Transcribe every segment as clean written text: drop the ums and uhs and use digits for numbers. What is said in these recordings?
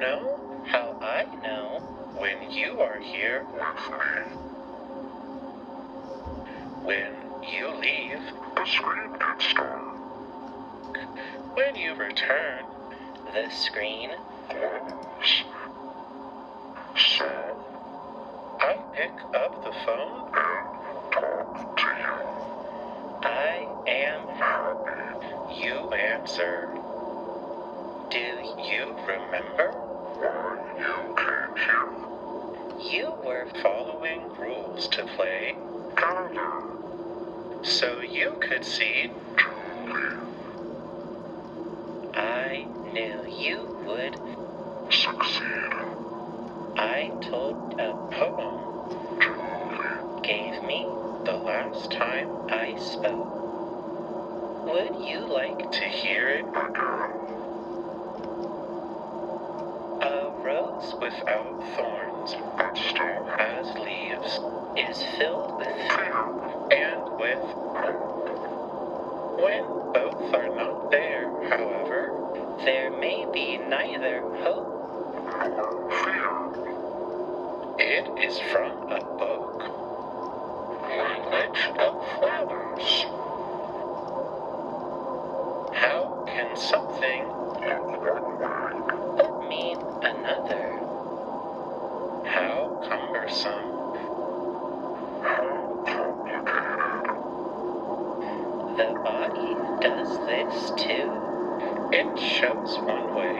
know how I know when you are here with me. when you leave, The screen gets dark. when you return, the screen Glows. So I pick up the phone. and talk to you. I am Happy. you answer. Do you remember? Why you came here. You were following rules to play Gather so you could see. to leave. I knew you would. Succeed. I told a poem, To leave. gave me the last time I spoke. Would you like to hear it? Again. A rose without thorns But still as leaves is filled with fear. and with hope. When both are not there, however, there may be neither hope. Nor fear. It is from a book. Language of Flowers. How can something Look one way. but mean another? How cumbersome. How complicated. The body does this too. It shows one way,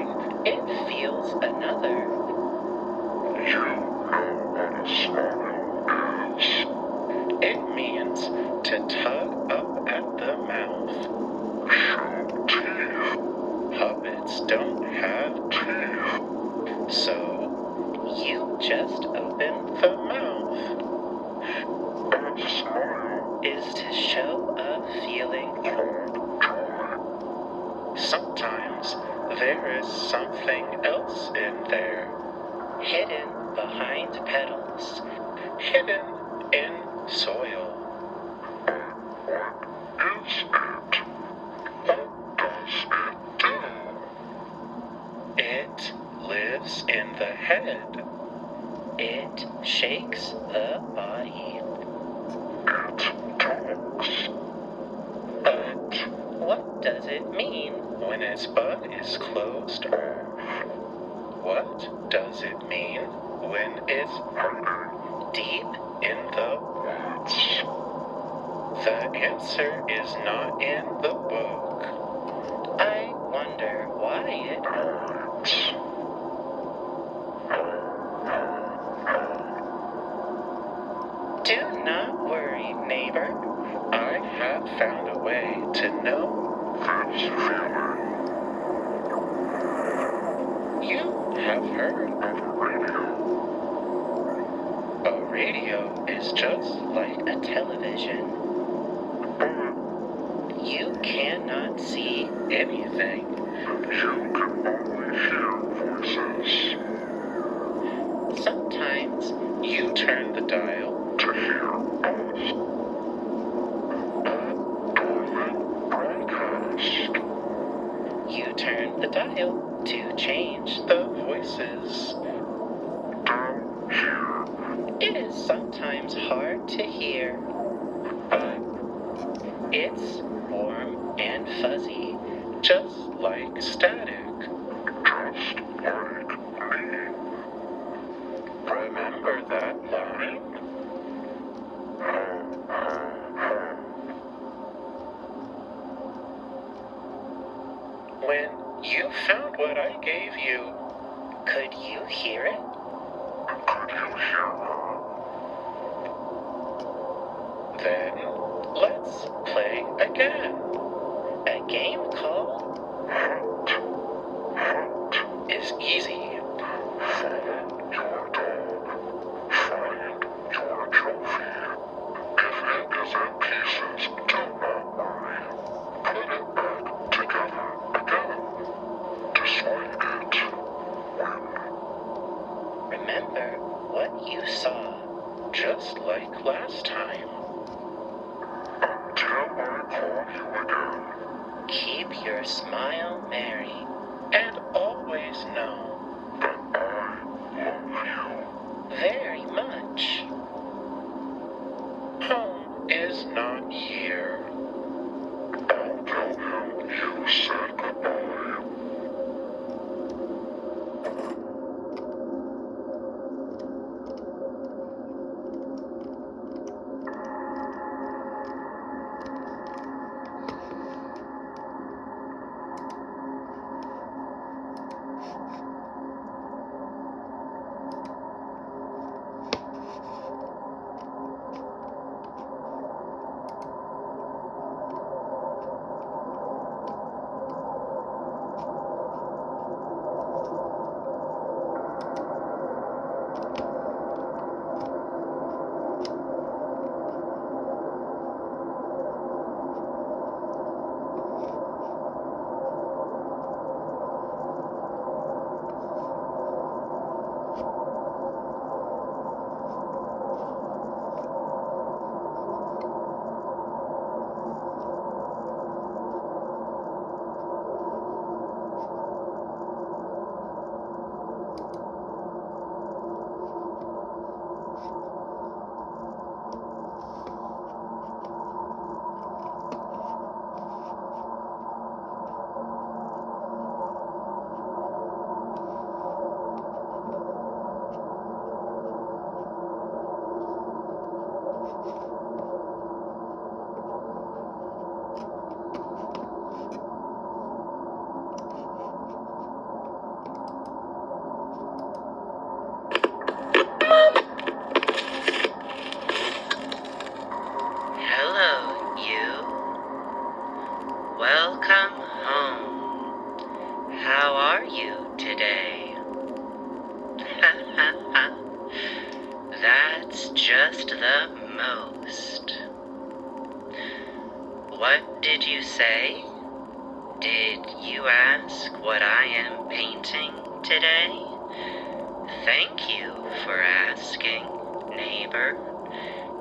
it feels another. You know what a smile is. It means to tug up at the mouth. Show teeth. Puppets don't have Teeth. so you just open the mouth. A smile Is to show a feeling. called joy. Sometimes there is something else in there, hidden behind petals, hidden in soil. What is it? What does it do? It lives in the head. It shakes the body. It talks. But what does it mean when its bud is closed off? What does it mean when it's Hiding. deep in the Woods. The answer is not in the book. I wonder why it Hides. Do not worry, neighbor. I have found a way to know This feeling you have heard. of a radio. A radio is just like a television. But You cannot see anything. you can only hear voices. Sometimes you turn the dial. To hear us. A dormant broadcast. You turn the dial to change the voices. Down here. It is sometimes hard to hear, but it's warm and fuzzy, just like static. Just like me. Remember that line? When you found what I gave you, could you hear it? Could you hear her? Then let's play again. A game called Hunt. Hunt. is easy. Follow your dog. Find your trophy. If it is in pieces, do not worry. Put it back together again. Dislike it. Win. Remember what you saw, just like last time. Until I call you again. Keep your smile merry and always know That is not here. I'll tell him you said goodbye. Hello, you. Welcome home. How are you today? That's just the most. What did you say? Did you ask what I am painting today? Thank you for asking, neighbor.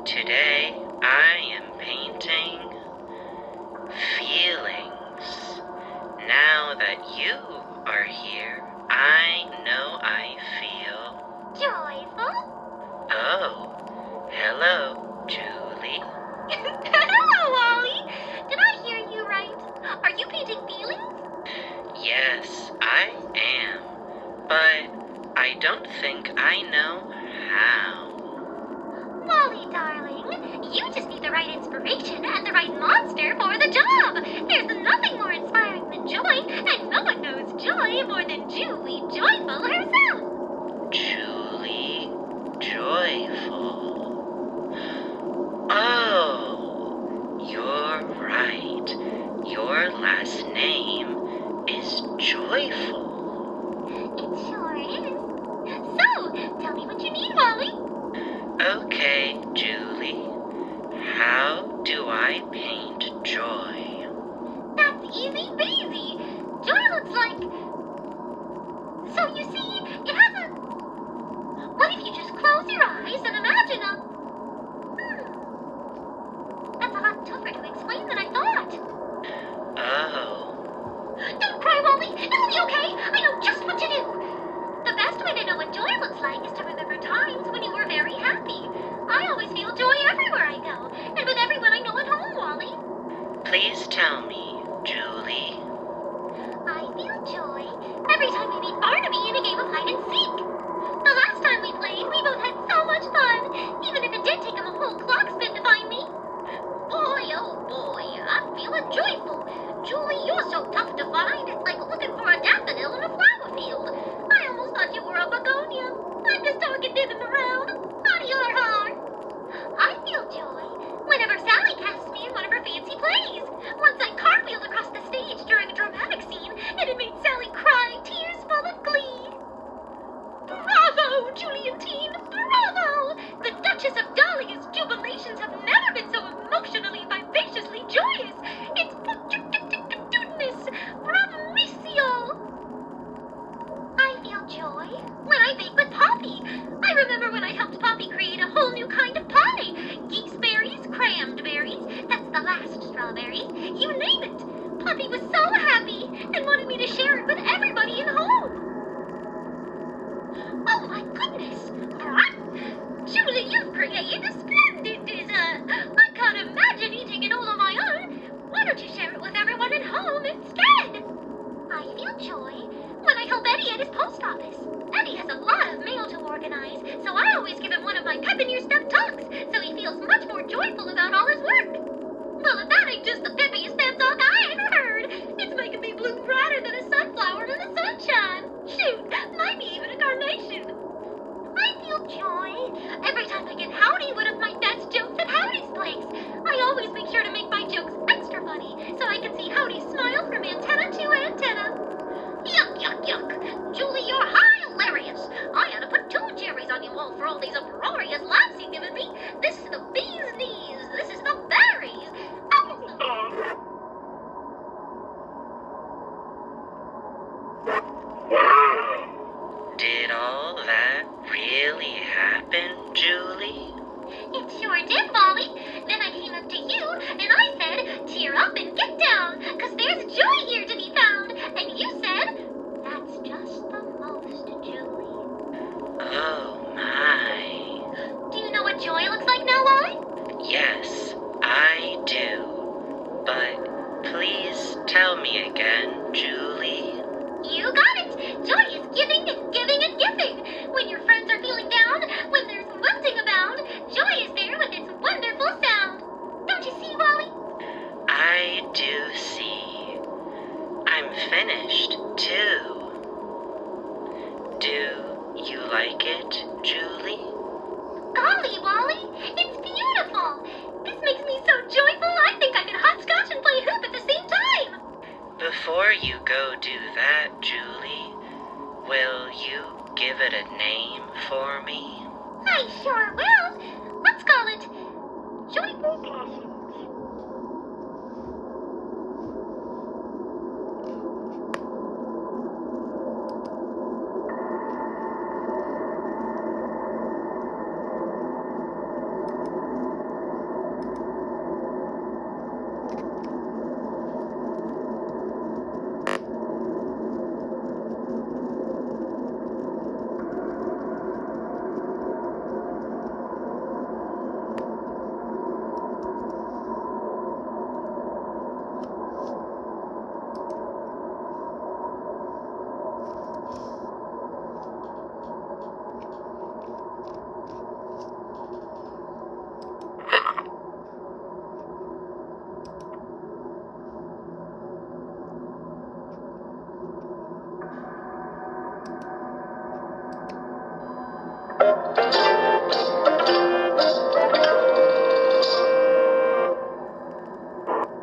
Today I am painting feelings. Now that you are here, I know I feel joyful. Oh, hello, Julie. Hello, Wally. Did I hear you right? Are you painting feelings? Yes, I am, but I don't think I know how. Wally, darling, you just need the right inspiration and the right monster for the job. There's nothing more inspiring than joy, and no one knows joy more than Julie Joyful herself. Julie Joyful. Oh, you're right. Your last name is Joyful. It sure is. So, tell me what you need, Wally. Okay, Julie. How do I paint joy? That's easy peasy. Joy looks like... So you see, it has a... What if you just close your eyes and imagine a... That's a lot tougher to explain than I thought. Oh. Don't cry, Wally. It'll be okay. I know just what to do. The best way to know what joy looks like is to remember times when you were very happy. I always feel joy everywhere I go, and with everyone I know at home, Wally. Please tell me, Julie. I feel joy every time we meet Barnaby in a game of hide and seek. The last time we played, we both had so much fun, even if it did take him a whole clock spin to find me. Boy, oh boy, I'm feeling joyful. Julie, you're so tough to find. It's like looking for a daffodil in a flower field. I almost thought you were a begonia. I'm just talking to them around. Out of your heart. I feel joy whenever Sally casts me in one of her fancy plays. Once I cartwheeled across the stage during a dramatic scene, and it made Sally cry tears full of glee. Bravo, Julian teen! Bravo! The Duchess of Dahlia's jubilations have never been so emotionally, vivaciously joyous. It's goodness, bravissimo! I feel joy when I bake with Poppy. I remember when I helped Poppy create a whole new kind of pie. Geeseberries, crammed berries, that's the last strawberries, you name it. Poppy was so happy and wanted me to share it with everybody in home. Oh my goodness! Julie, you've created a splendid I can't imagine do that, Julie? Will you give it a name for me? I sure will. Let's call it Joyful Blossoms.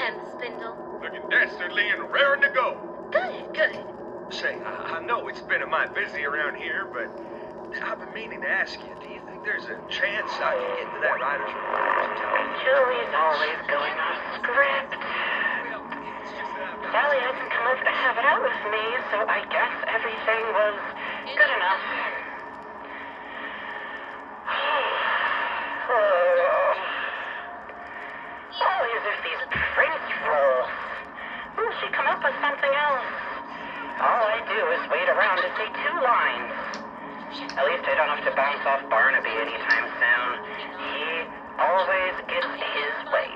And Spindle. Looking dastardly and raring to go. Good, good. Say, I know it's been a mite busy around here, but I've been meaning to ask you, do you think there's a chance I can get into that writer's room? Julie's always going off script. Well, it's just that I've got... Sally hasn't come up to have it out with me, so I guess everything was good enough. Always if these prints roll. Will she come up with something else? All I do is wait around to say 2 lines. At least I don't have to bounce off Barnaby anytime soon. He always gets his way.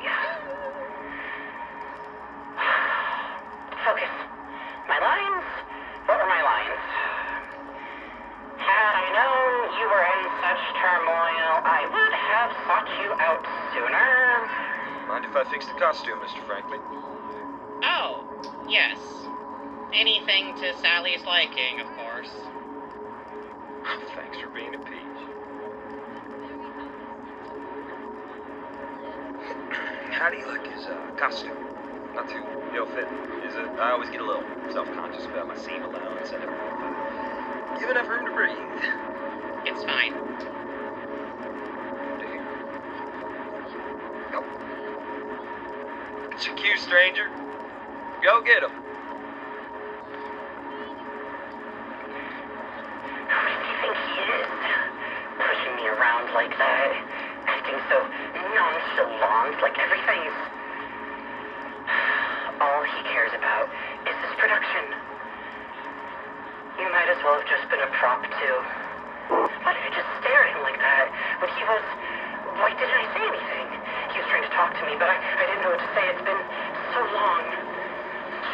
Focus. My lines? What were my lines? Had I known you were in such turmoil, I would have sought you out sooner. Mind if I fix the costume, Mr. Franklin? Oh, yes. Anything to Sally's liking, of course. Thanks for being a peach. How do you like his costume? Not too ill-fitting, is it? I always get a little self-conscious about my seam allowance and everything. Give enough room to breathe. It's fine. Do you? Go. It's your cue, stranger. Go get him. Who does he think he is? Pushing me around like that. Acting so nonchalant, like everything's... All he cares about is his production. You might as well have just been a prop, too. Why did I just stare at him like that when he was... Why didn't I say anything? He was trying to talk to me, but I didn't know what to say. It's been so long.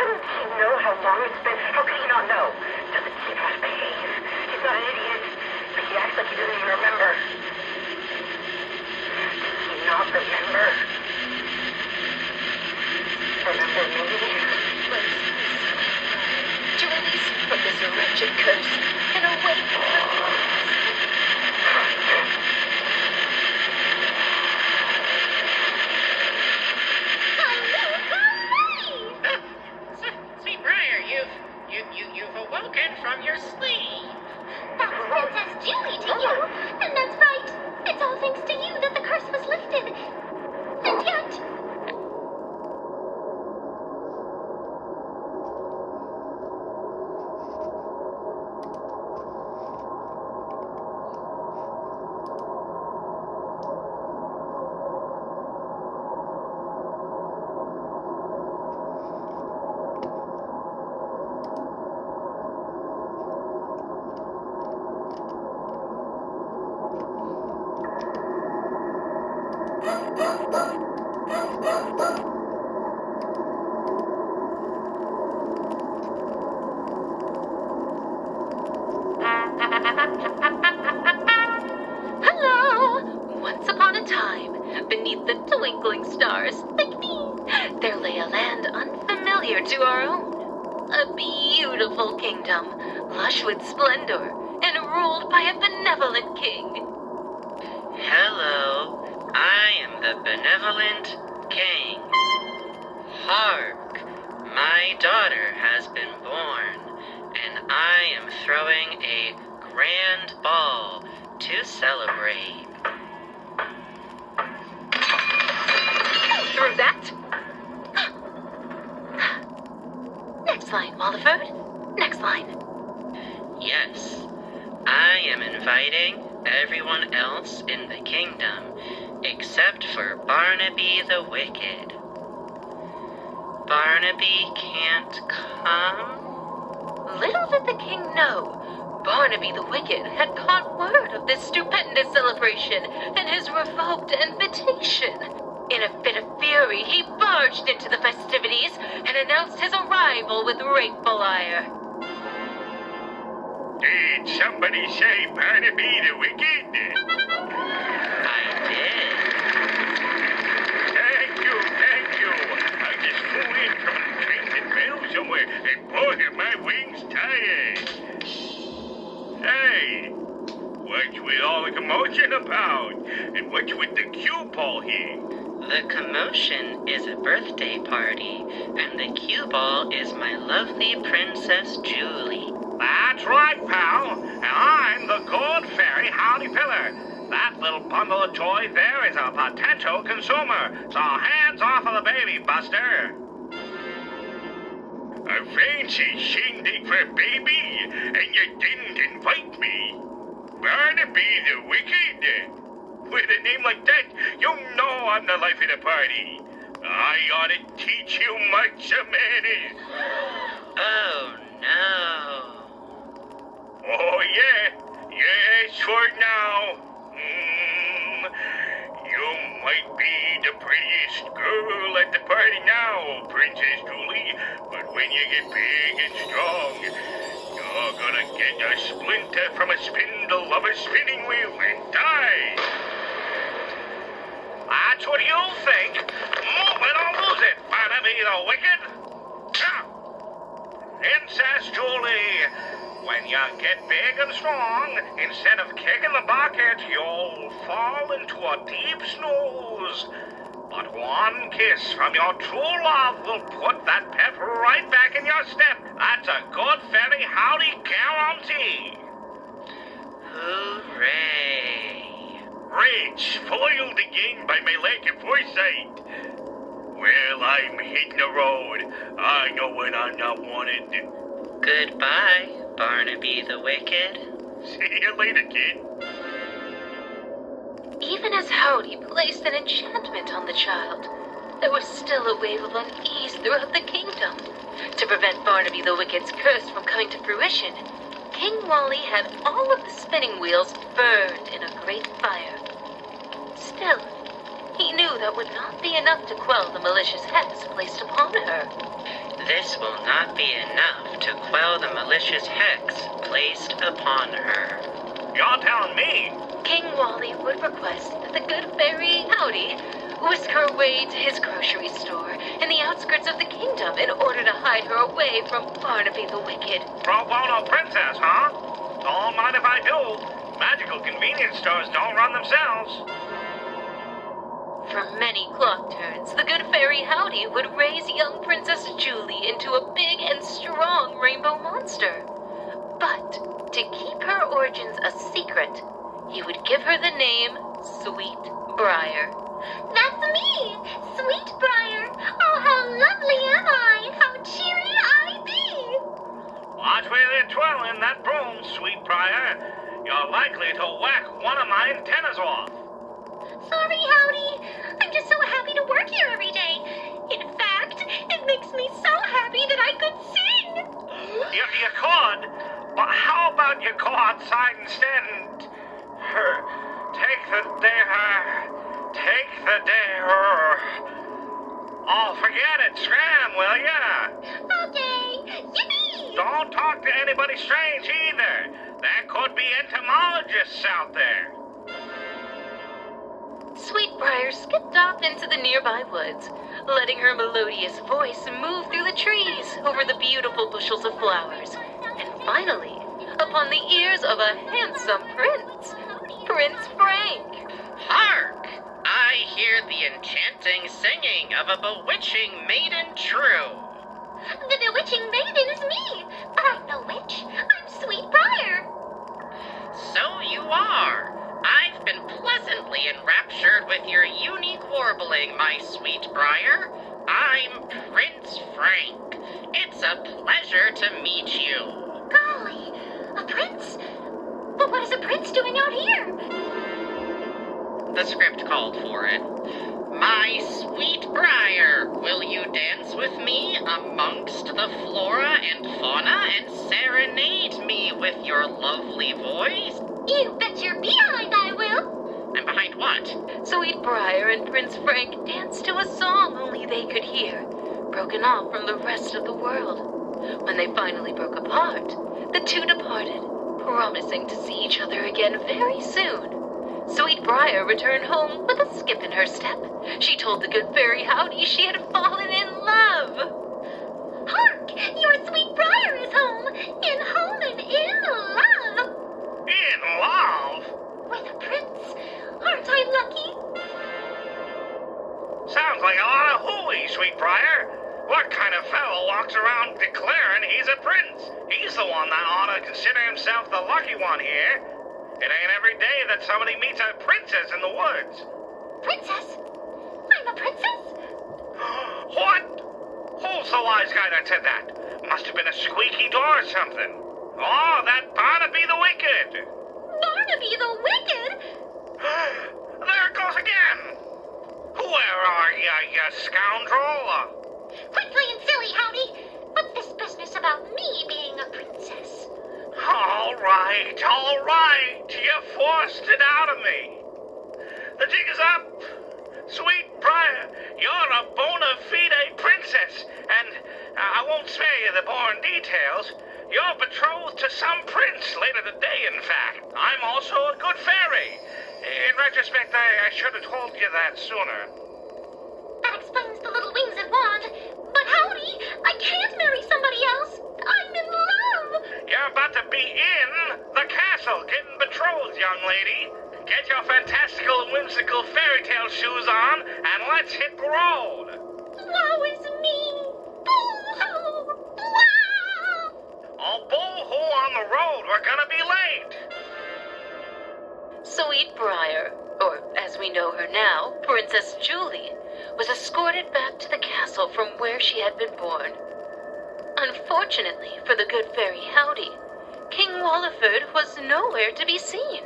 Shouldn't he know how long it's been? How could he not know? Doesn't he know how to behave? He's not an idiot, but he acts like he doesn't even remember. Does he not remember? Remember me? To release from this wretched curse and awake from the Sweet Briar, you've awoken from your sleep. That's Princess Julie to you. And that's right. It's all thanks to you that the curse was lifted. And yet... Hello! Once upon a time, beneath the twinkling stars, like me, there lay a land unfamiliar to our own. A beautiful kingdom, lush with splendor, and ruled by a benevolent king. Hello, I am the benevolent king. Hark, my daughter has been born. throwing a grand ball to celebrate. Through that? Next line, Waliford. Next line. Yes, I am inviting everyone else in the kingdom except for Barnaby the Wicked. Barnaby can't come? Little did the king know, Barnaby the Wicked had caught word of this stupendous celebration and his revoked invitation. In a fit of fury, he barged into the festivities and announced his arrival with rakeful ire. Did somebody say Barnaby the Wicked? I did. Thank you. I just flew in from the train that fell somewhere, and boy, are my wings tired. Hey, what's with all the commotion about? And what's with the cue ball here? The commotion is a birthday party, and the cue ball is my lovely Princess Julie. That's right, pal. And I'm the Gold Fairy Howdy Pillar. That little bundle of toys there is a potential consumer. So hands off of the baby, Buster. A fancy shindig for a baby, and you didn't invite me. Barnaby the Wicked. With a name like that, you know I'm the life of the party. I ought to teach you much manners. Oh no. Oh, yeah. Yes, for now. You might be the prettiest girl at the party now, Princess Julie, but when you get big and strong, you're gonna get a splinter from a spindle of a spinning wheel and die. That's what you think. Move it or lose it, Barnaby the Wicked. Now, Princess Julie, when you get big and strong, instead of kicking the bucket, you'll fall into a deep snooze. But one kiss from your true love will put that pep right back in your step. That's a good fairy howdy guarantee. Hooray. Rich, foiled again by my lack of foresight. Well, I'm hitting the road. I know when I'm not wanted. Goodbye, Barnaby the Wicked. See you later, kid. Even as Howdy placed an enchantment on the child, there was still a wave of unease throughout the kingdom. To prevent Barnaby the Wicked's curse from coming to fruition, King Wally had all of the spinning wheels burned in a great fire. Still, he knew that would not be enough to quell the malicious hex placed upon her. This will not be enough to quell the malicious hex placed upon her. You're telling me? King Wally would request that the good fairy Howdy whisk her away to his grocery store in the outskirts of the kingdom in order to hide her away from Barnaby the Wicked. Pro bono princess, huh? Don't mind if I do. Magical convenience stores don't run themselves. For many clock turns, the good fairy Howdy would raise young Princess Julie into a big and strong rainbow monster. But to keep her origins a secret, he would give her the name Sweet Briar. That's me, Sweet Briar. Oh, how lovely am I! How cheery I be! Watch where you're twirling that broom, Sweet Briar. You're likely to whack one of my antennas off. Sorry, Howdy. I'm just so happy to work here every day. In fact, it makes me so happy that I could sing. You could, but how about you go outside instead and take the dare. Oh, forget it. Scram, will ya? Okay, yippee! Don't talk to anybody strange either. There could be entomologists out there. Sweetbriar skipped off into the nearby woods, letting her melodious voice move through the trees over the beautiful bushels of flowers, and finally, upon the ears of a handsome prince, Prince Frank. Hark! I hear the enchanting singing of a bewitching maiden true. The bewitching maiden is me, but I'm no witch. I'm Sweetbriar. So you are. I've been pleasantly enraptured with your unique warbling, my Sweetbriar. I'm Prince Frank. It's a pleasure to meet you. Golly, a prince? But what is a prince doing out here? The script called for it. My Sweetbriar, will you dance with me amongst the flora and fauna and serenade me with your lovely voice? You bet your behind I will. And behind what? Sweetbriar and Prince Frank danced to a song only they could hear, broken off from the rest of the world. When they finally broke apart, the two departed, promising to see each other again very soon. Sweetbriar returned home with a skip in her step. She told the good fairy Howdy she had fallen in love. Hark! Your Sweetbriar is home and in love. In love? With a prince. Aren't I lucky? Sounds like a lot of hooey, Sweetbriar. What kind of fellow walks around declaring he's a prince? He's the one that ought to consider himself the lucky one here. It ain't every day that somebody meets a princess in the woods. Princess? I'm a princess? What? Who's the wise guy that said that? Must have been a squeaky door or something. Oh, that Barnaby the Wicked. Barnaby the Wicked? There it goes again. Where are you scoundrel? Quit playing silly, Howdy. What's this business about me being a princess? All right. You forced it out of me. The jig is up. Sweetbriar, you're a bona fide princess, and I won't spare you the boring details. You're betrothed to some prince later today, in fact. I'm also a good fairy. In retrospect, I should have told you that sooner. That explains the little wings and wand. But Howdy, I can't marry somebody else. I'm in love. You're about to be in the castle, getting betrothed, young lady. Get your fantastical and whimsical fairy tale shoes on, and let's hit the road. Woe is me. Boo-hoo. Wow. Oh, boo-hoo on the road. We're gonna be late. Sweetbriar, or as we know her now, Princess Julie, was escorted back to the castle from where she had been born. Unfortunately for the good fairy Howdy, King Walliford was nowhere to be seen.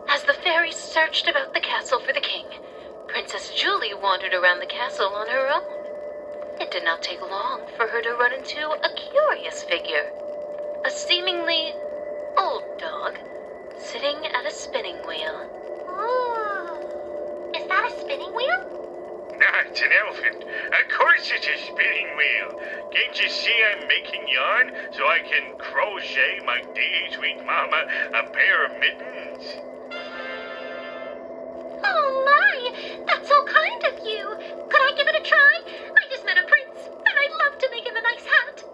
As the fairies searched about the castle for the king, Princess Julie wandered around the castle on her own. It did not take long for her to run into a curious figure, a seemingly old dog sitting at a spinning wheel. Ooh. Is that a spinning wheel? No, it's an elephant. Of course it's a spinning wheel. Can't you see I'm making yarn so I can crochet my dear sweet mama a pair of mittens? Oh my! That's so kind of you. Could I give it a try? I just met a prince, and I'd love to make him a nice hat.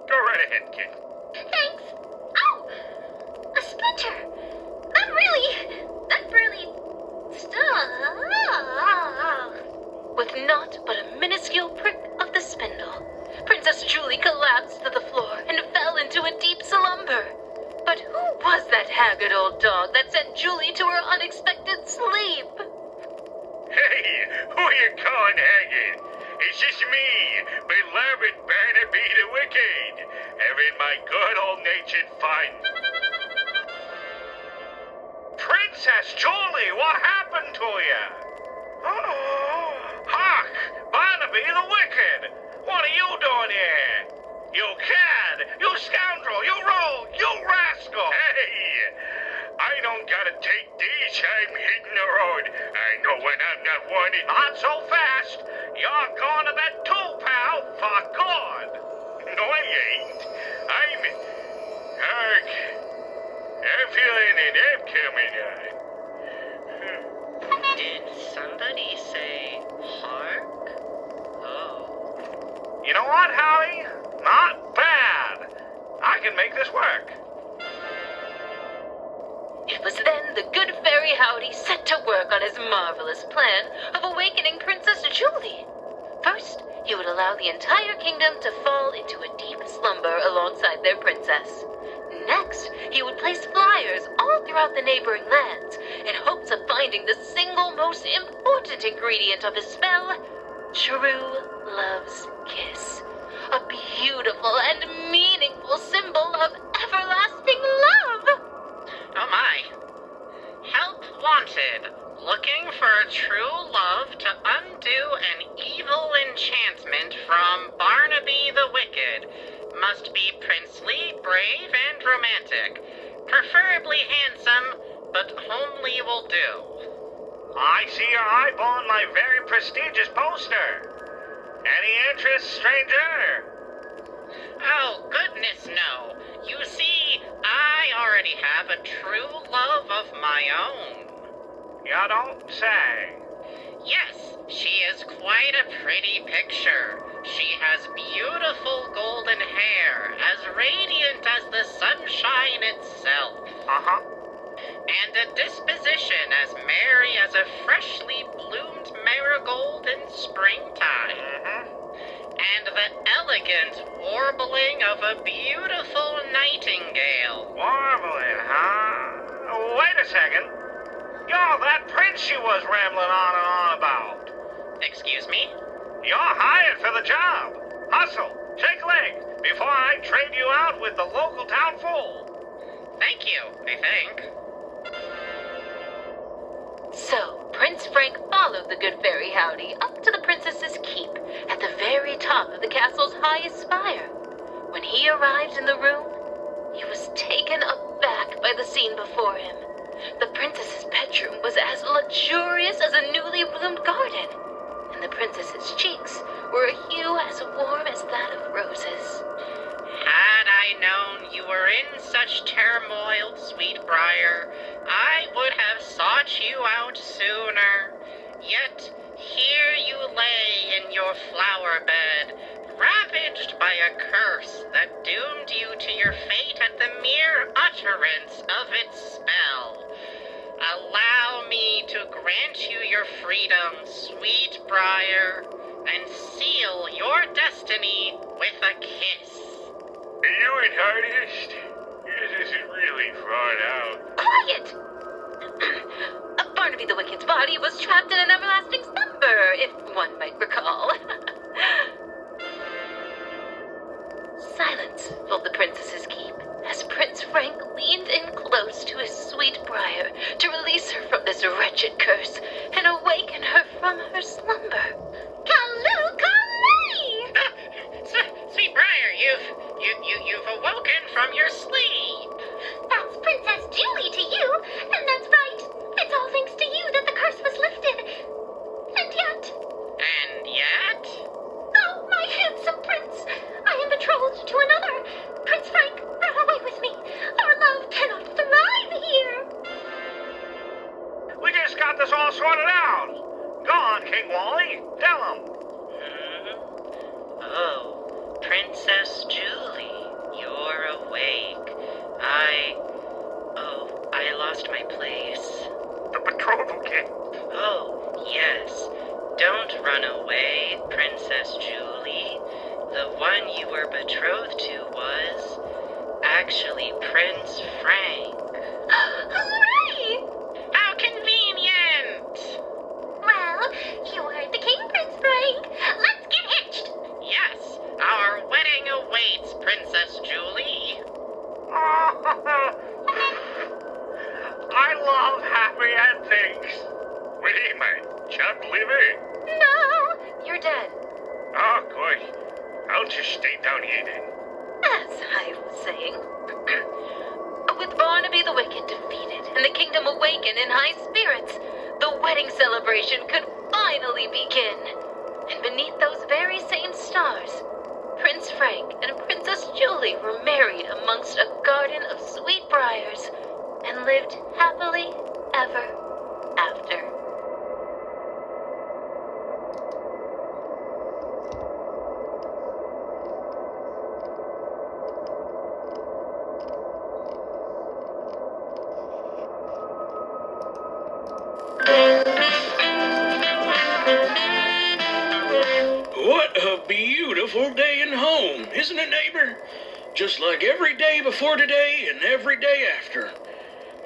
Go right ahead, kid. Thanks. Ow! A splinter. That really stuck. With naught but a minuscule prick of the spindle, Princess Julie collapsed to the floor and fell into a deep slumber. But who was that haggard old dog that sent Julie to her unexpected sleep? Hey, who you calling haggard? It's just me, beloved Barnaby the Wicked, having my good old-natured fun. Princess Julie, what happened to you? Hark! Barnaby the Wicked! What are you doing here? You cad! You scoundrel! You rogue! You rascal! Hey! I don't gotta take these. I'm hitting the road. I know when I'm not wanted. Not so fast! You're going to bed too, pal! For good! No, I ain't. I'm feeling it. I'm coming on. Did somebody say hark? Oh. You know what, Howie? Not bad. I can make this work. It was then the good fairy Howdy set to work on his marvelous plan of awakening Princess Julie. First, he would allow the entire kingdom to fall into a deep slumber alongside their princess. Next, he would place flyers all throughout the neighboring lands in hopes of finding the single most important ingredient of his spell, true love's kiss. A beautiful and meaningful symbol of everlasting love. Oh my. Help wanted. Looking for a true love to undo an evil enchantment from Barnaby the Wicked. Must be princely, brave, and romantic. Preferably handsome, but homely will do. I see your eyeball on my very prestigious poster. Any interest, stranger? Oh, goodness no. You see, I already have a true love of my own. You don't say. Yes, she is quite a pretty picture. She has beautiful golden hair, as radiant as the sunshine itself. Uh-huh. And a disposition as merry as a freshly bloomed marigold in springtime. Mm-hmm. And the elegant warbling of a beautiful nightingale. Warbling, huh? Wait a second. You're that prince she was rambling on and on about. Excuse me? You're hired for the job. Hustle, shake leg, before I trade you out with the local town fool. Thank you, I think. So, Prince Frank followed the good fairy Howdy up to the princess's keep at the very top of the castle's highest spire. When he arrived in the room, he was taken aback by the scene before him. The princess's bedroom was as luxurious as a newly bloomed garden, and the princess's cheeks were a hue as warm as that of roses. Had I known you were in such turmoil, Sweetbriar, I would have sought you out sooner. Yet here you lay in your flower bed, ravaged by a curse that doomed you to your fate at the mere utterance of its spell. Allow me to grant you your freedom, Sweetbriar, and seal your destiny with a kiss. You an artist? This isn't really far out. Quiet! Barnaby the Wicked's body was trapped in an everlasting slumber, if one might recall. Silence filled the princess's keep as Prince Frank leaned in close to his Sweetbriar to release her from this wretched curse and awaken her from her slumber. Callooh, Calais! Sweetbriar, you've awoken from your sleep. That's Princess Julie to you, and that's right. It's all thanks to you that the curse was lifted. And yet... Oh, my handsome prince! I am betrothed to another. Prince Frank, run away with me. Our love cannot thrive here. We just got this all sorted out. Go on, King Wally. Tell him. Oh, Princess Julie, you're awake. I lost my place. The betrothal king. Oh, yes. Don't run away, Princess Julie. The one you were betrothed to was actually Prince Frank. Hooray! How convenient! Well, you heard the king, Prince Frank. Let's get hitched. Yes, our wedding awaits, Princess Julie. I love happy endings. Wait, mate. Can't believe it. No, you're dead. Oh, good. I'll just stay down here then. As I was saying, with Barnaby the Wicked defeated and the kingdom awakened in high spirits, the wedding celebration could finally begin. And beneath those very same stars, Prince Frank and Princess Julie were married amongst a garden of sweet briars and lived happily ever after. What What a beautiful day in home, isn't it, neighbor? Just like every day before today and every day after.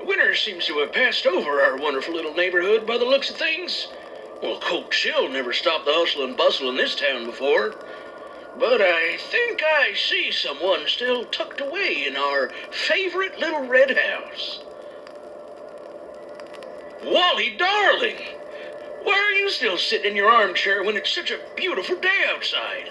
Winter seems to have passed over our wonderful little neighborhood by the looks of things. Well, a cold chill never stopped the hustle and bustle in this town before. But I think I see someone still tucked away in our favorite little red house. Wally, darling! Why are you still sitting in your armchair when it's such a beautiful day outside?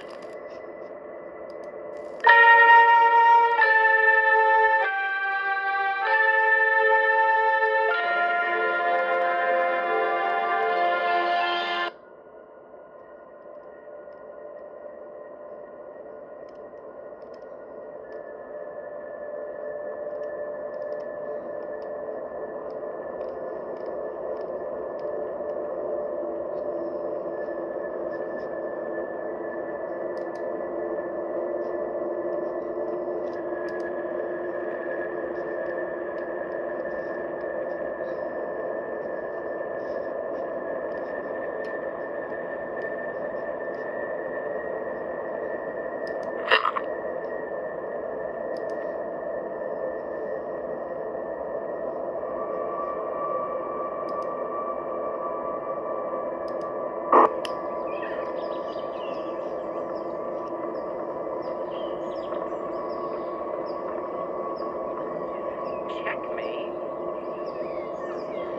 Checkmate?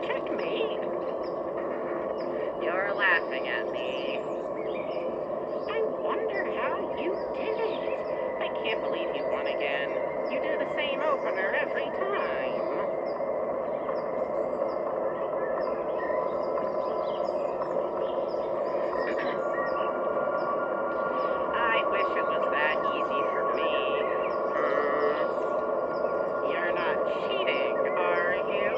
Checkmate? You're laughing at me. I wonder how you did it. I can't believe you won again. You do the same opener every time. I wish it was that easy for me. You're not cheating, are you?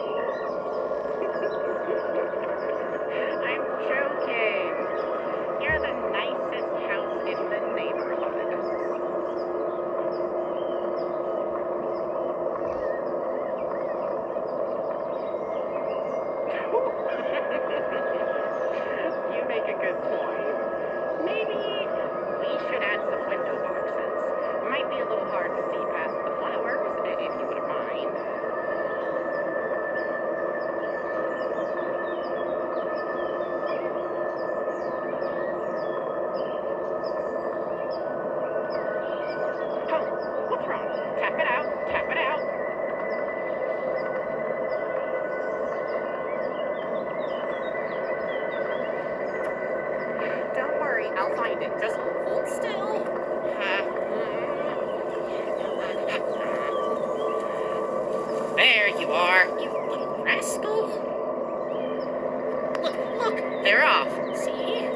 I'm joking. You're the nicest house in the neighborhood. You make a good point. Maybe we should add some window boxes. Might be a little hard to see past the flowers, if you wouldn't mind. Oh, what's wrong? Tap it out. Tap it out. Don't worry, I'll find it. Just hold still. There you are, you little rascal. Look, they're off. See?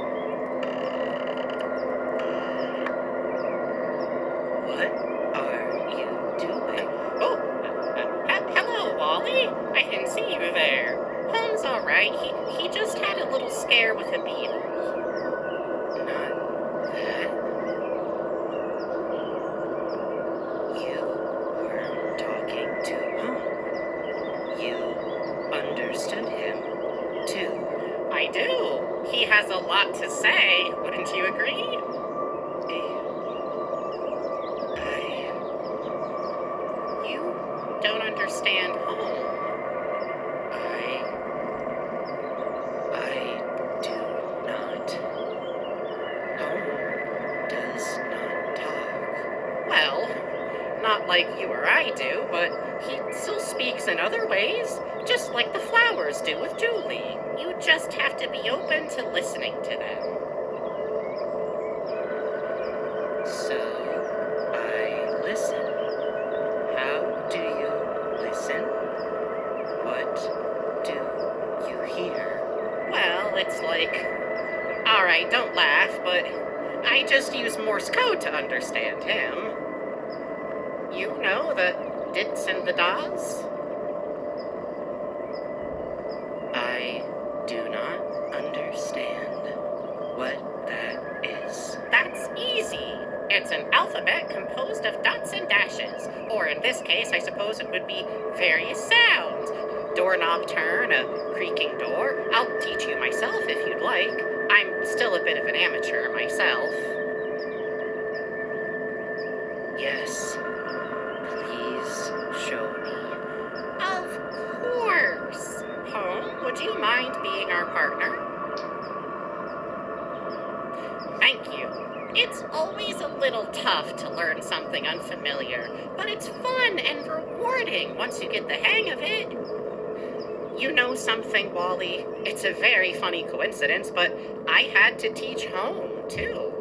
What are you doing? Oh, hello, Wally. I didn't see you there. Home's all right. He just had a little scare with a beetle. Not that. You were talking to him. You understood him, too. I do. He has a lot to say. Wouldn't you agree? You don't understand home. I do not. Home does not talk. Well, not like you or I do, but he still speaks in other ways, just like the flowers do with Julie. You just have to be open to listening to them. So, I listen. How do you listen? What do you hear? Well, it's like... Alright, don't laugh, but I just use Morse code to understand him. You know the dits and the das? I do not understand what that is. That's easy. It's an alphabet composed of dots and dashes. Or in this case, I suppose it would be various sounds. Doorknob turn, a creaking door. I'll teach you myself if you'd like. I'm still a bit of an amateur myself. Yes. Please show me. Of course. Home, would you mind being our partner? Thank you. It's always a little tough to learn something unfamiliar, but it's fun and rewarding once you get the hang of it. You know something, Wally? It's a very funny coincidence, but I had to teach home, too.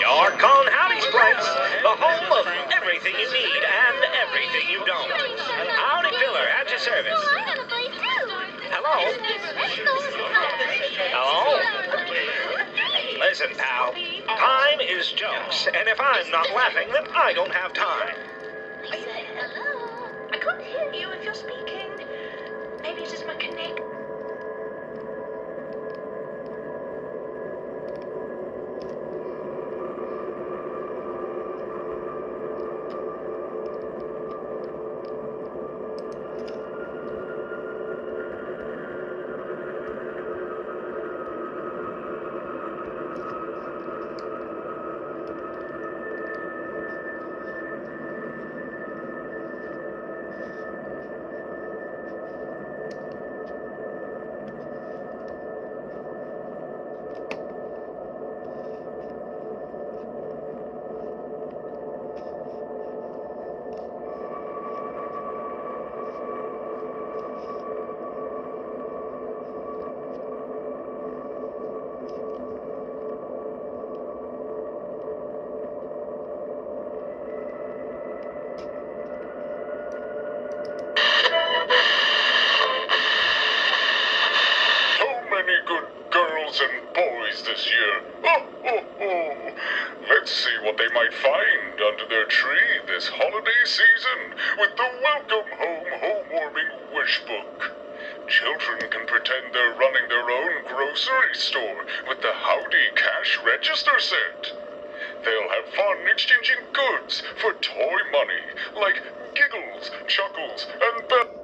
Yarkon Howdy Sprites, the home of everything you need and everything you don't. Howdy Pillar, at your service. Oh, I got a place too. Hello? Hello? Listen, pal. Time is jokes, and if I'm not laughing, then I don't have time. Hello? I can't hear you if you're speaking. Maybe it's just my connection. And boys this year. Oh, oh, oh. Let's see what they might find under their tree this holiday season with the Welcome Home Homewarming Wish Book. Children can pretend they're running their own grocery store with the Howdy Cash Register set. They'll have fun exchanging goods for toy money, like giggles, chuckles, and bells.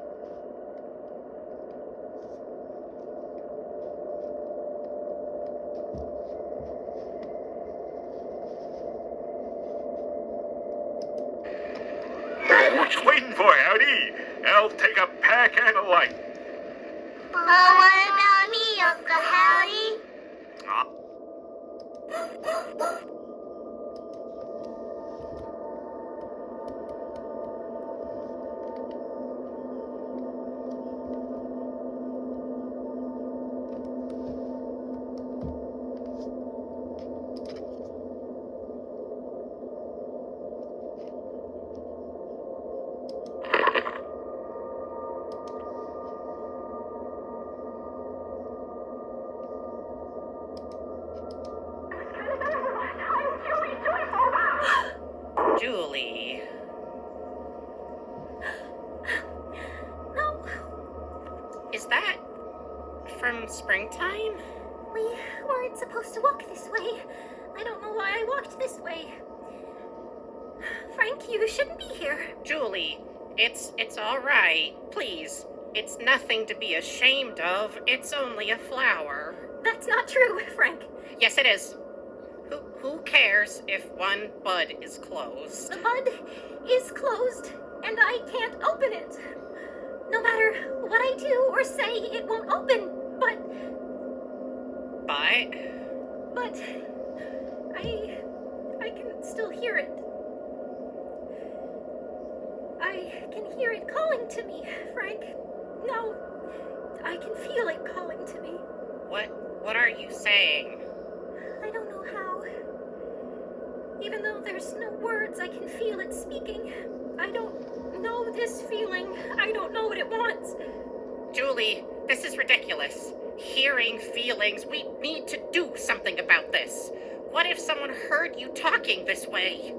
What you waiting for, Howdy? I'll take a pack and a light. What about me, Uncle Howdy? Julie. No, Is that from springtime? we weren't supposed to walk this way. I don't know why I walked this way. Frank, you shouldn't be here. Julie, it's all right. Please. It's nothing to be ashamed of. It's only a flower. That's not true, Frank. Yes, it is. Who cares if one bud is closed? The bud is closed, and I can't open it. No matter what I do or say, it won't open. But I can still hear it. I can hear it calling to me, Frank. No, I can feel it calling to me. What are you saying? I don't know how. Even though there's no words, I can feel it speaking. I don't know this feeling. I don't know what it wants. Julie, this is ridiculous. Hearing feelings, we need to do something about this. What if someone heard you talking this way?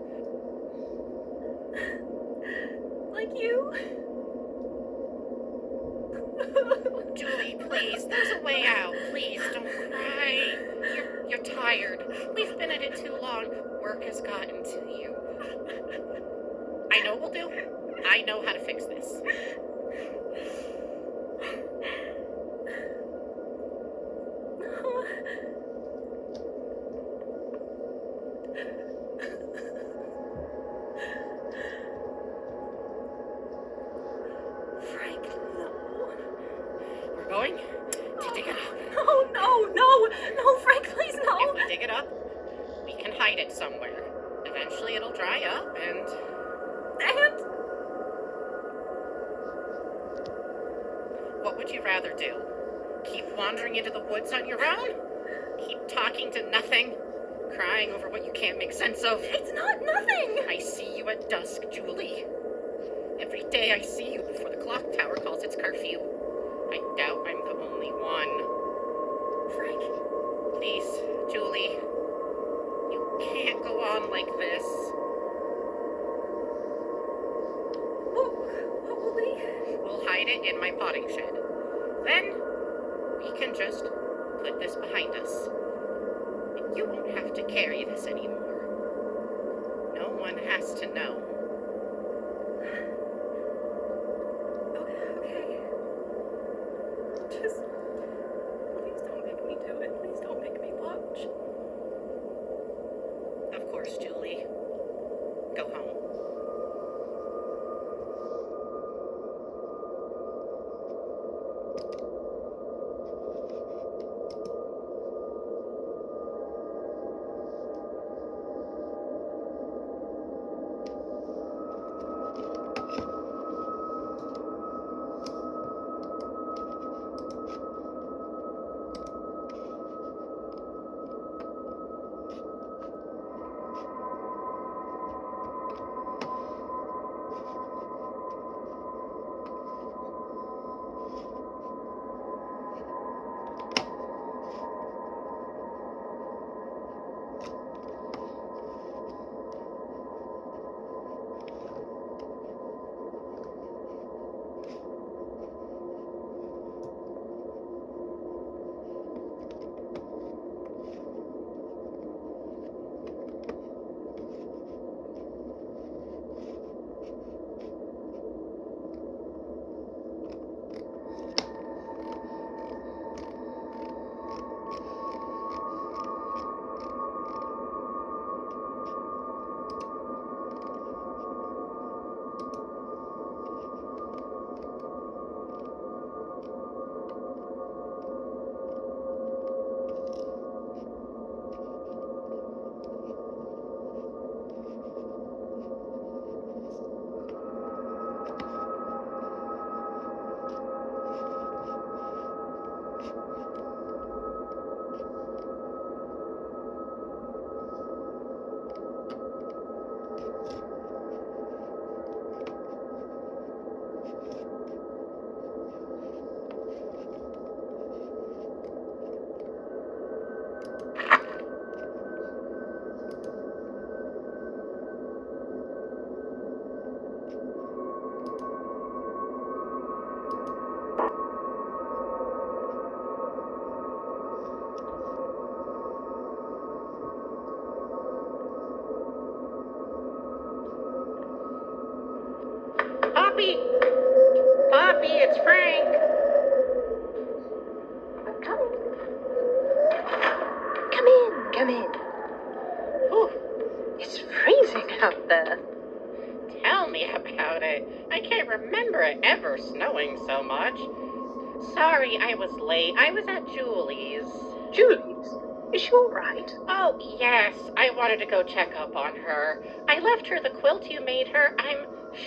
Like you? Julie, please, there's a way out. Please, don't cry. You're tired. We've been at it too long. Work has gotten to you. I know we'll do. I know how to fix this. Frank, no. We're going to dig it up. No, Frank, please, no. If we dig it up, we can hide it somewhere. Eventually it'll dry up and... What would you rather do? Keep wandering into the woods on your own? Keep talking to nothing? Crying over what you can't make sense of? It's not nothing. I see you at dusk, Julie. Every day I see you before the clock tower calls its curfew. I doubt I'm the only one. Frank. Please, Julie. You can't go on like this. What will we? We'll hide it in my potting shed. Then, we can just put this behind us. You won't have to carry this anymore. No one has to know. Okay. Just... please don't make me do it. Please don't make me watch. Of course, Julie. Go home. Poppy, it's Frank. I'm coming. Come in. out there. Tell me about it. I can't remember it ever snowing so much. Sorry I was late. I was at Julie's. Julie's? Is she all right? Oh, yes. I wanted to go check up on her. I left her the quilt you made her. I'm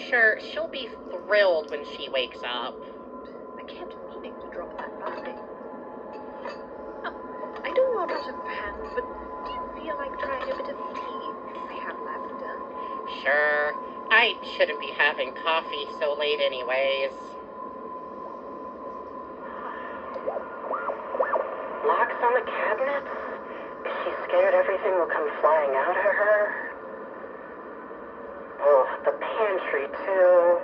sure she'll be thrilled when she wakes up. I kept meaning to drop that by. Oh, I know you're not a fan, but do you feel like trying a bit of tea? I have lavender. Sure. I shouldn't be having coffee so late anyways. Locks on the cabinets? Is she scared everything will come flying out at her? Oh, the pantry, too.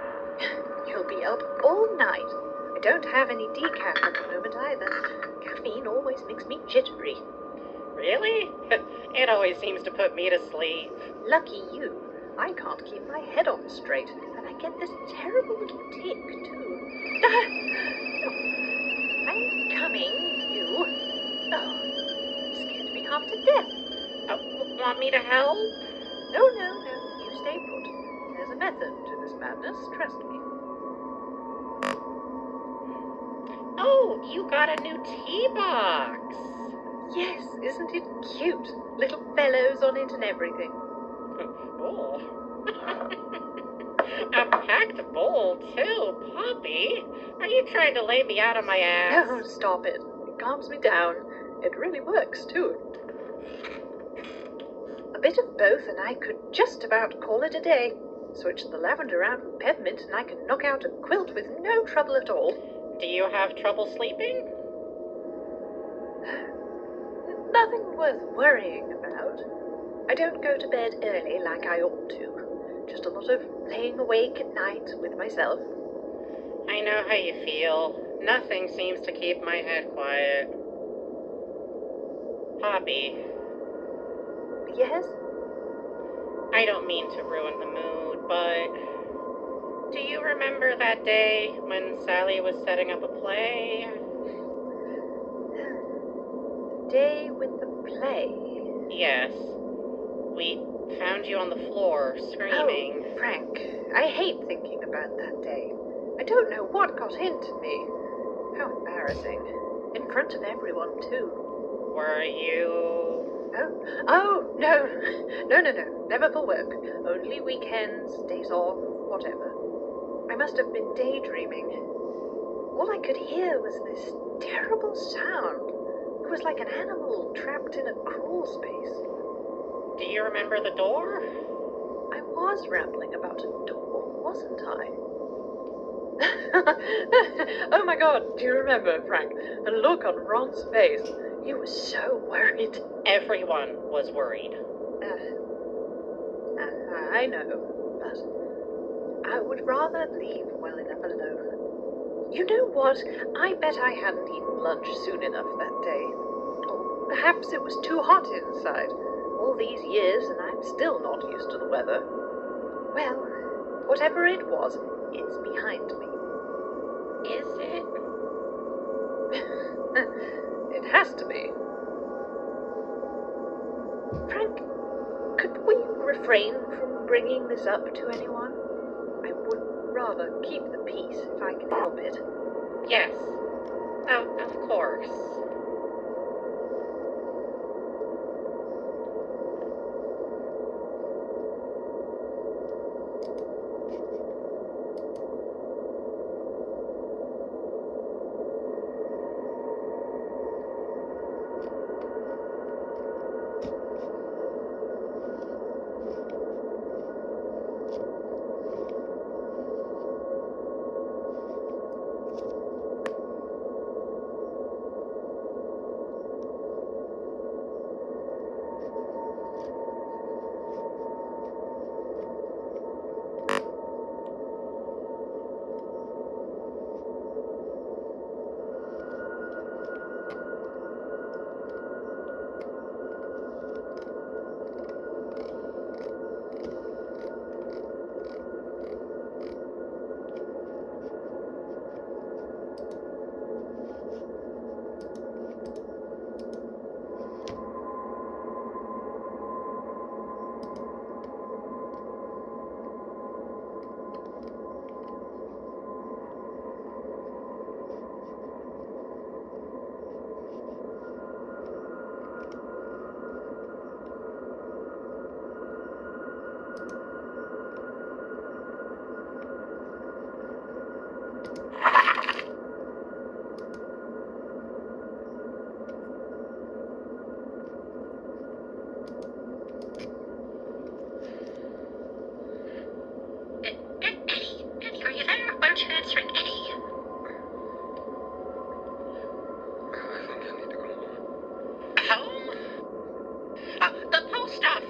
You'll be up all night. I don't have any decaf at the moment either. Caffeine always makes me jittery. Really? It always seems to put me to sleep. Lucky you. I can't keep my head on straight, and I get this terrible little tick, too. I'm coming, you. Oh, scared me half to death. Want me to help? No. You stay put. There's a method to this madness, trust me. Oh, you got a new tea box. Yes, isn't it cute? Little fellows on it and everything. Oh. A packed bowl, too, Poppy. Are you trying to lay me out on my ass? No, stop it. It calms me down. It really works, too. A bit of both, and I could just about call it a day. Switch the lavender out with peppermint, and I can knock out a quilt with no trouble at all. Do you have trouble sleeping? Nothing worth worrying about. I don't go to bed early like I ought to. Just a lot of laying awake at night with myself. I know how you feel. Nothing seems to keep my head quiet. Poppy. Yes? I don't mean to ruin the mood, but do you remember that day when Sally was setting up a play? The day with the play? Yes. We found you on the floor, screaming. Oh, Frank, I hate thinking about that day. I don't know what got into me. How embarrassing. In front of everyone, too. Were you... Oh, no. No. Never for work. Only weekends, days off, whatever. I must have been daydreaming. All I could hear was this terrible sound. It was like an animal trapped in a crawl space. Do you remember the door? I was rambling about a door, wasn't I? Oh my God, do you remember, Frank? The look on Ron's face. He was so worried. Everyone was worried. I know, but I would rather leave well enough alone. You know what? I bet I hadn't eaten lunch soon enough that day. Or perhaps it was too hot inside. All these years and I'm still not used to the weather. Well, whatever it was, it's behind me. Is it? It has to be. Frank, could we refrain from bringing this up to anyone? I would rather keep the peace if I can help it. Yes. Of course.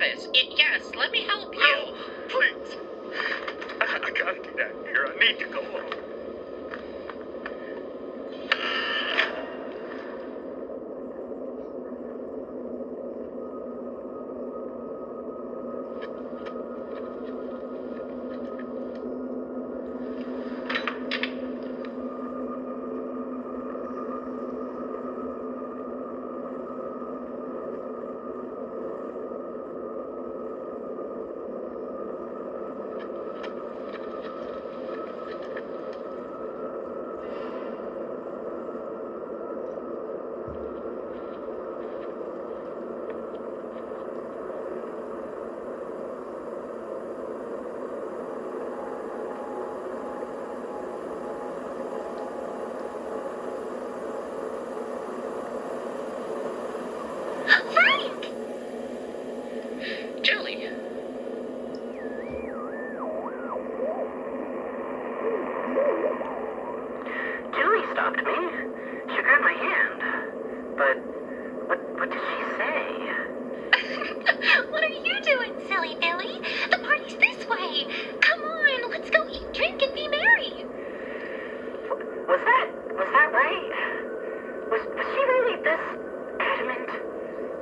office. Yes, let me help you. No, please. I gotta get out of here. I need to go home. Frank! Julie. Julie stopped me. She grabbed my hand. But what did she say? What are you doing, silly Billy? The party's this way. Come on, let's go eat, drink, and be merry. Was that right? Was she really this adamant?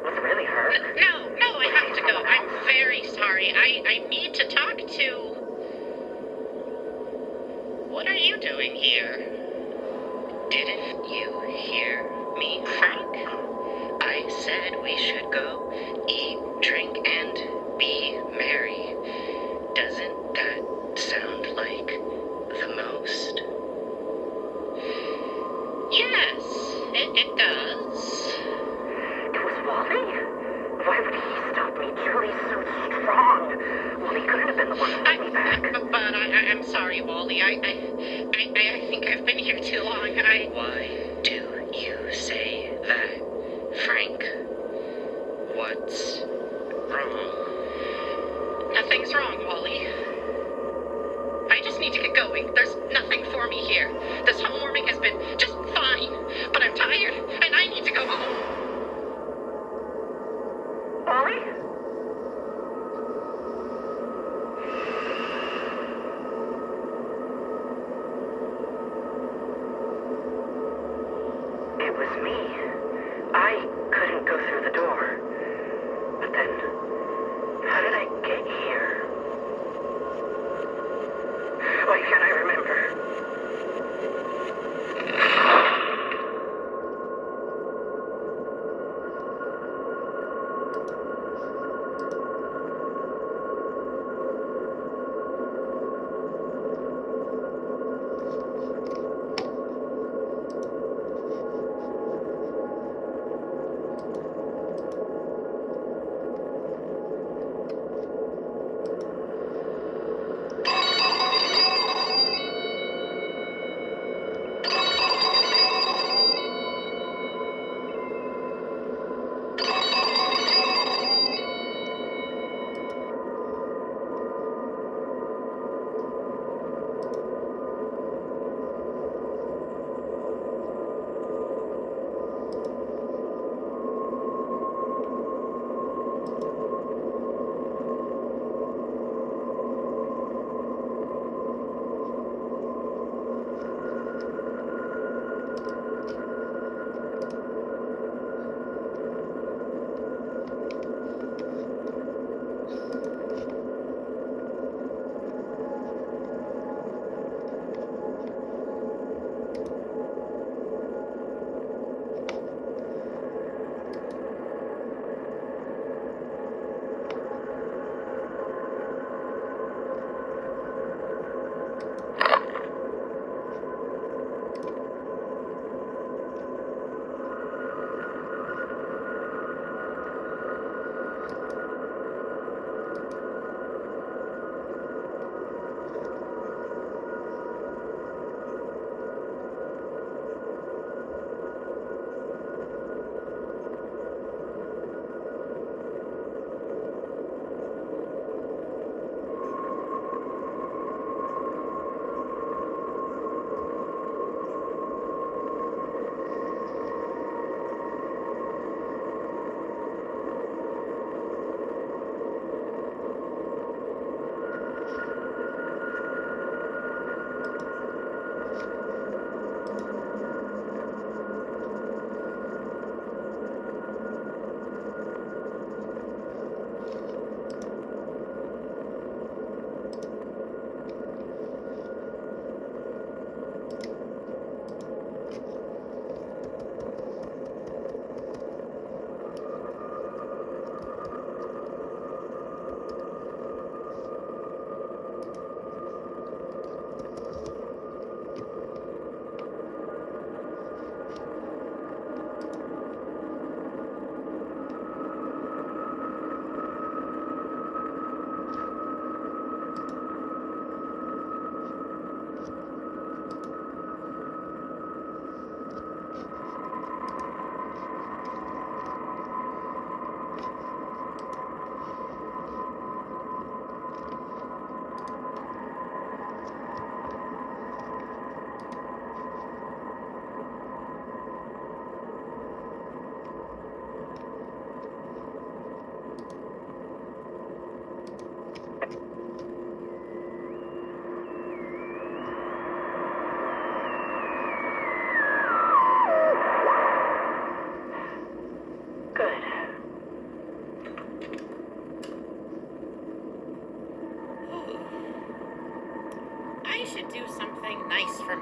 Was it really her? No, I have to go. I'm very sorry. I need to talk to... What are you doing here? Didn't you hear me, Frank? I said we should go eat, drink, and be merry. Doesn't that sound like the most? Yes, it does. It was Wally? Why would he stop me? Julie's so strong. Wally couldn't have been the one holding me back. But I'm sorry, Wally. I think I've been here too long. Why do you say that, Frank? What's wrong? Nothing's wrong, Wally. I just need to get going. There's nothing for me here. This homewarming has been just fine, but I'm tired, and I need to go home. Wally? It was me. I couldn't go through the door. But then, how did I get here? Why can't I remember?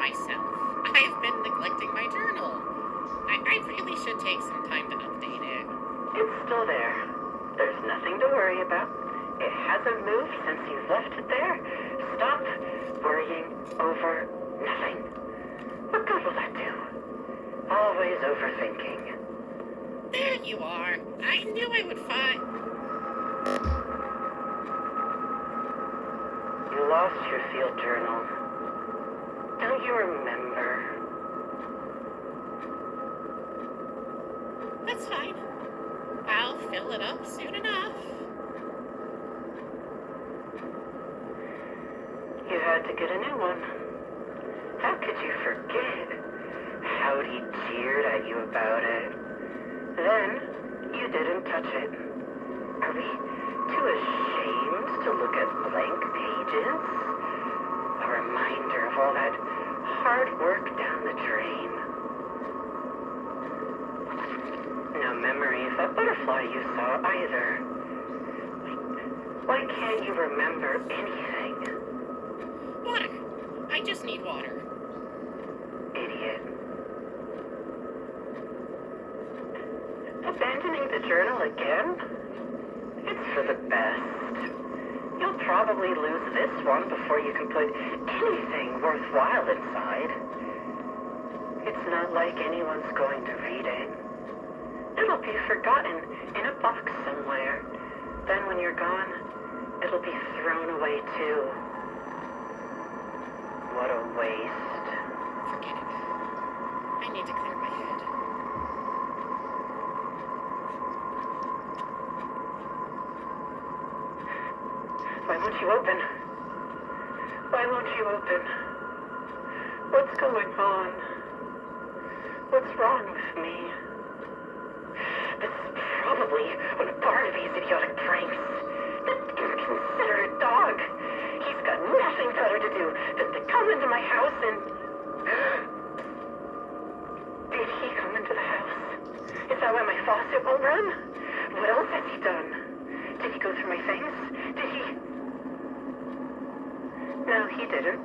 myself. I've been neglecting my journal. I really should take some time to update it. It's still there. There's nothing to worry about. It hasn't moved since you left it there. Stop worrying over nothing. What good will that do? Always overthinking. There you are. I knew I would find... You lost your field journal. Don't you remember? That's fine. I'll fill it up soon enough. You had to get a new one. How could you forget? Howdy jeered at you about it. Then, you didn't touch it. Are we too ashamed to look at blank pages? A reminder of all that hard work down the drain. No memory of that butterfly you saw either. Why can't you remember anything? Water. I just need water. Idiot. Abandoning the journal again? It's for the best. You'll probably lose this one before you can put anything worthwhile inside. It's not like anyone's going to read it. It'll be forgotten in a box somewhere. Then when you're gone, it'll be thrown away too. What a waste. Forget it. I need to clear my head. Why won't you open? Why won't you open? What's going on? What's wrong with me? This is probably one of Barnaby's idiotic pranks. That inconsiderate dog. He's got nothing better to do than to come into my house and... Did he come into the house? Is that why my faucet won't run? What else has he done? Did he go through my things? Did he... No, he didn't.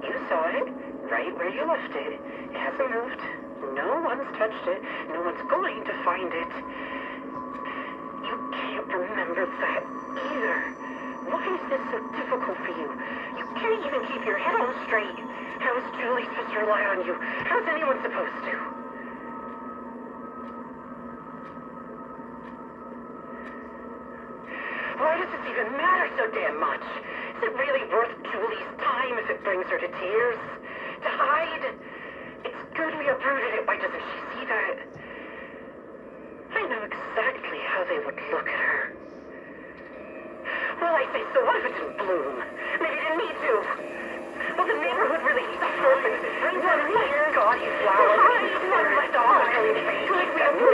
You saw it, right where you left it. It hasn't moved. No one's touched it. No one's going to find it. You can't remember that either. Why is this so difficult for you? You can't even keep your head on straight. How is Julie supposed to rely on you? How's anyone supposed to? Why does this even matter so damn much? Is it really worth Julie's time if it brings her to tears? To hide? It's good we uprooted it. Why doesn't she see that? I know exactly how they would look at her. Well, I say, so what if it didn't bloom? Maybe it didn't need to. Well, the neighborhood really suffers. What a nice gaudy flower. One left off. Good we uprooted